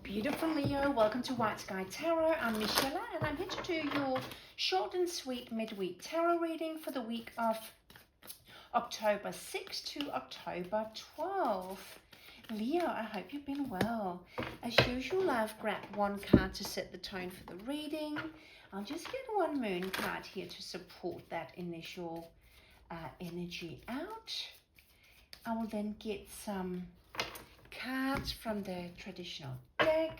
Beautiful Leo, welcome to White Sky Tarot. I'm Michelle and I'm here to do your short and sweet midweek tarot reading for the week of October 6th to October 12th. Leo, I hope you've been well. As usual, I've grabbed one card to set the tone for the reading. I'll just get one moon card here to support that initial energy out. I will then get some cards from the traditional deck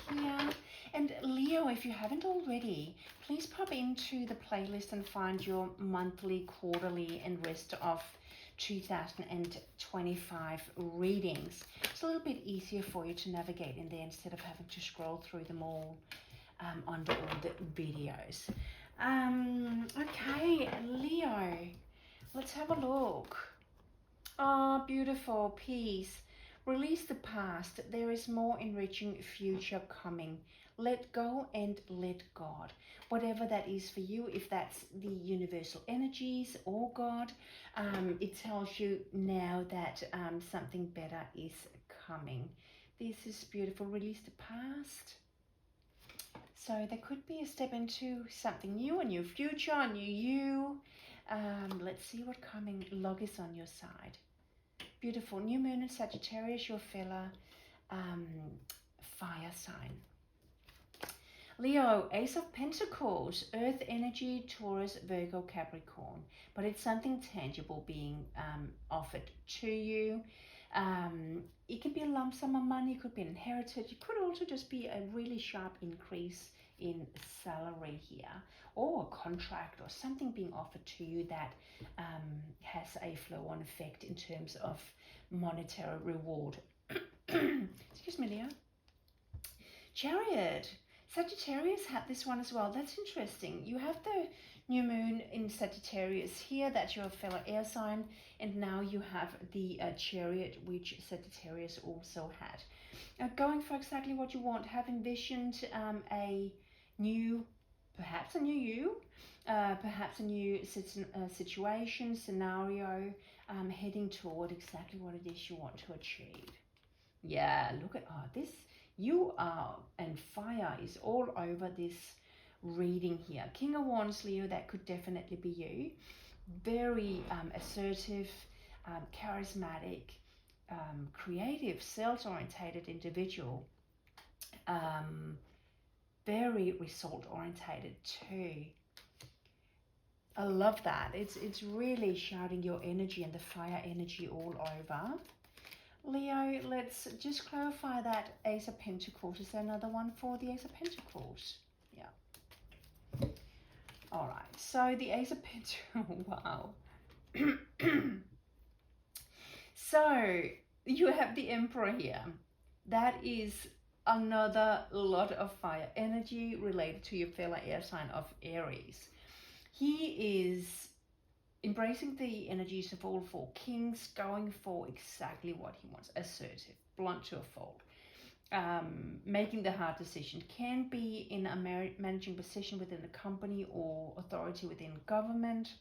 here. And Leo, if you haven't already, please pop into the playlist and find your monthly, quarterly and rest of 2025 readings. It's a little bit easier for you to navigate in there instead of having to scroll through them all under all the videos. Okay, Leo, let's have a look. Ah, beautiful. Peace. Release the past. There is more enriching future coming. Let go and let God. Whatever that is for you, if that's the universal energies or God, it tells you now that something better is coming. This is beautiful. Release the past. So there could be a step into something new, a new future, a new you. Let's see what coming log is on your side. Beautiful. New moon in Sagittarius, your fellow fire sign. Leo, Ace of Pentacles, Earth energy, Taurus, Virgo, Capricorn. But it's something tangible being offered to you. It can be a lump sum of money, it could be an inheritance. It could also just be a really sharp increase in salary here, or a contract or something being offered to you that has a flow-on effect in terms of monetary reward. Excuse me, Leo. Chariot. Sagittarius had this one as well. That's interesting. You have the new moon in Sagittarius here, that's your fellow air sign, and now you have the Chariot, which Sagittarius also had. Going for exactly what you want. Have envisioned perhaps a new you, perhaps a new situation, scenario, heading toward exactly what it is you want to achieve. Yeah, look at this. You are, and fire is all over this reading here. King of Wands, Leo, that could definitely be you. Very assertive, charismatic, creative, sales-orientated individual. Very result-orientated too. I love that. It's really shouting your energy and the fire energy all over. Leo, let's just clarify that Ace of Pentacles. Is there another one for the Ace of Pentacles? Yeah. All right. So the Ace of Pentacles. Wow. So you have the Emperor here. That is another lot of fire energy related to your fellow air sign of Aries. He is embracing the energies of all four kings, going for exactly what he wants. Assertive, blunt to a fault, making the hard decision. Can be in a managing position within a company or authority within government.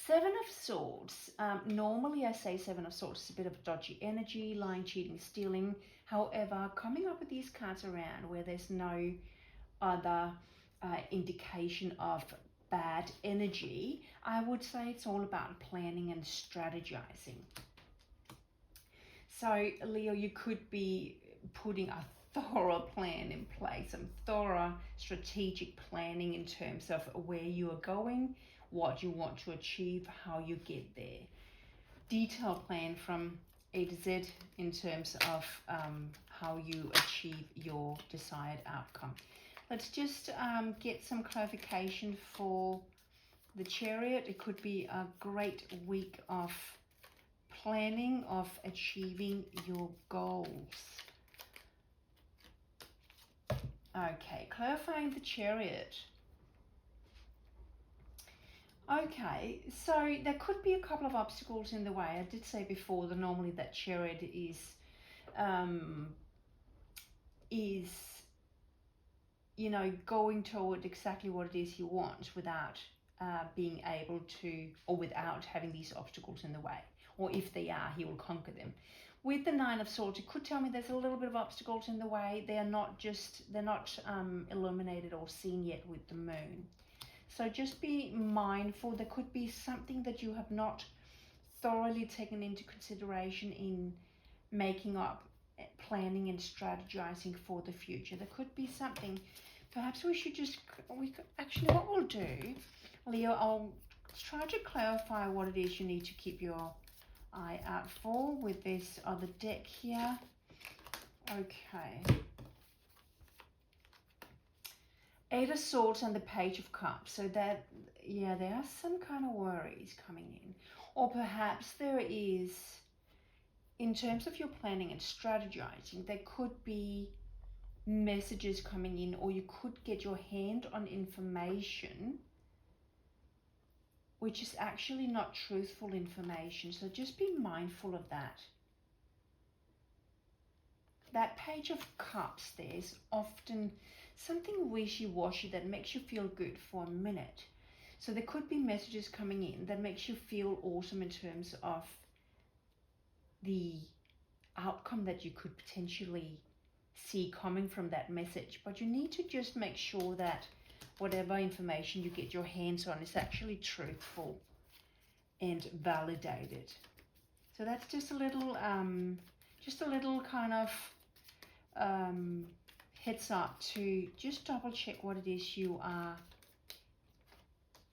Seven of Swords. Normally I say Seven of Swords is a bit of dodgy energy, lying, cheating, stealing. However, coming up with these cards around where there's no other indication of bad energy, I would say it's all about planning and strategizing. So Leo, you could be putting a thorough plan in place, some thorough strategic planning in terms of where you are going, what you want to achieve, how you get there. Detailed plan from A to Z in terms of how you achieve your desired outcome. Let's just get some clarification for the Chariot. It could be a great week of planning, of achieving your goals. Okay, clarifying the Chariot. Okay, so there could be a couple of obstacles in the way. I did say before that normally that Chariot is you know, going toward exactly what it is you want without being able to, or without having these obstacles in the way. Or if they are, he will conquer them. With the Nine of Swords, it could tell me there's a little bit of obstacles in the way. They're not illuminated or seen yet with the moon. So just be mindful. There could be something that you have not thoroughly taken into consideration in making up, planning and strategizing for the future. There could be something. Perhaps actually, what we'll do, Leo, I'll try to clarify what it is you need to keep your eye out for with this other deck here. Okay. Eight of Swords and the Page of Cups. So that, yeah, there are some kind of worries coming in. Or perhaps there is, in terms of your planning and strategizing, there could be messages coming in, or you could get your hand on information which is actually not truthful information. So just be mindful of that. That Page of Cups, there's often something wishy-washy that makes you feel good for a minute. So there could be messages coming in that makes you feel awesome in terms of the outcome that you could potentially see coming from that message. But you need to just make sure that whatever information you get your hands on is actually truthful and validated. So that's just a little kind of heads up to just double check what it is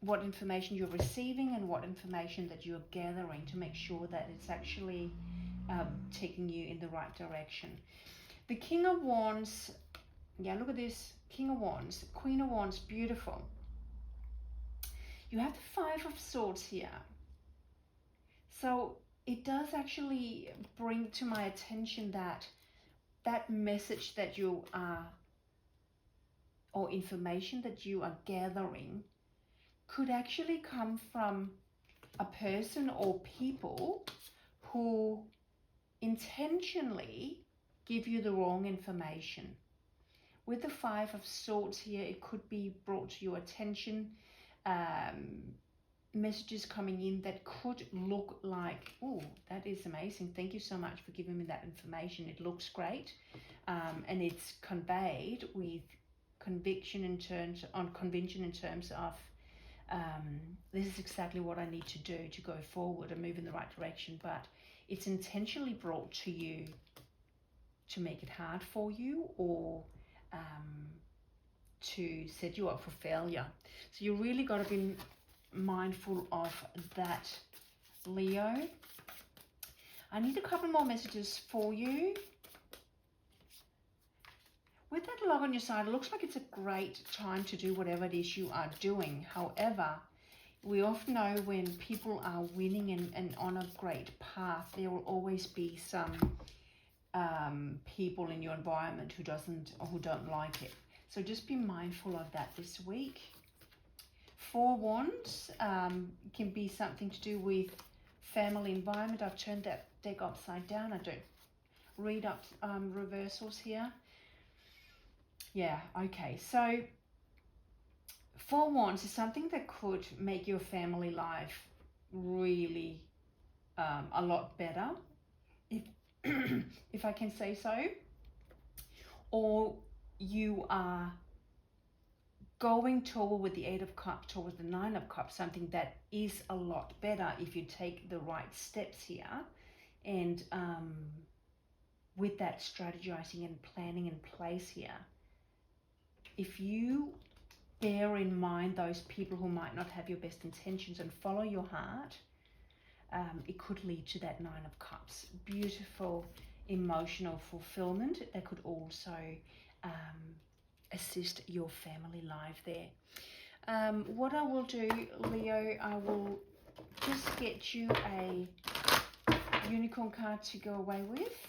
what information you're receiving and what information that you're gathering, to make sure that it's actually taking you in the right direction. The King of Wands, yeah, look at this. King of Wands, Queen of Wands, beautiful. You have the Five of Swords here. So it does actually bring to my attention that message that you are, or information that you are gathering, could actually come from a person or people who intentionally give you the wrong information. With the Five of Swords here, it could be brought to your attention, messages coming in that could look like, oh, that is amazing. Thank you so much for giving me that information. It looks great. And it's conveyed with conviction in terms of, this is exactly what I need to do to go forward and move in the right direction. But it's intentionally brought to you to make it hard for you, or to set you up for failure. So you really got to be mindful of that, Leo. I need a couple more messages for you. With that love on your side, it looks like it's a great time to do whatever it is you are doing. However, we often know when people are winning and on a great path, there will always be some people in your environment who don't like it. So just be mindful of that this week. Four Wands can be something to do with family environment. I've turned that deck upside down. I don't read up reversals here. Yeah, okay. So Four Wands is something that could make your family life really a lot better, if I can say so. Or you are going toward, with the Eight of Cups, towards the Nine of Cups, something that is a lot better if you take the right steps here. And with that strategizing and planning in place here, if you bear in mind those people who might not have your best intentions and follow your heart, it could lead to that Nine of Cups. Beautiful emotional fulfillment that could also assist your family life there. What I will do, Leo, I will just get you a unicorn card to go away with.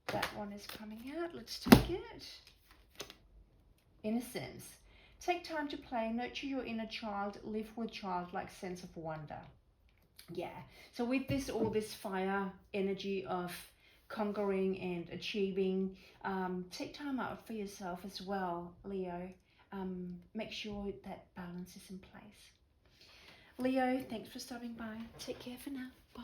That one is coming out. Let's take it. Innocence. Take time to play, nurture your inner child, live with childlike sense of wonder. Yeah, so with this, all this fire energy of conquering and achieving, take time out for yourself as well, Leo. Make sure that balance is in place. Leo, thanks for stopping by. Take care for now. Bye.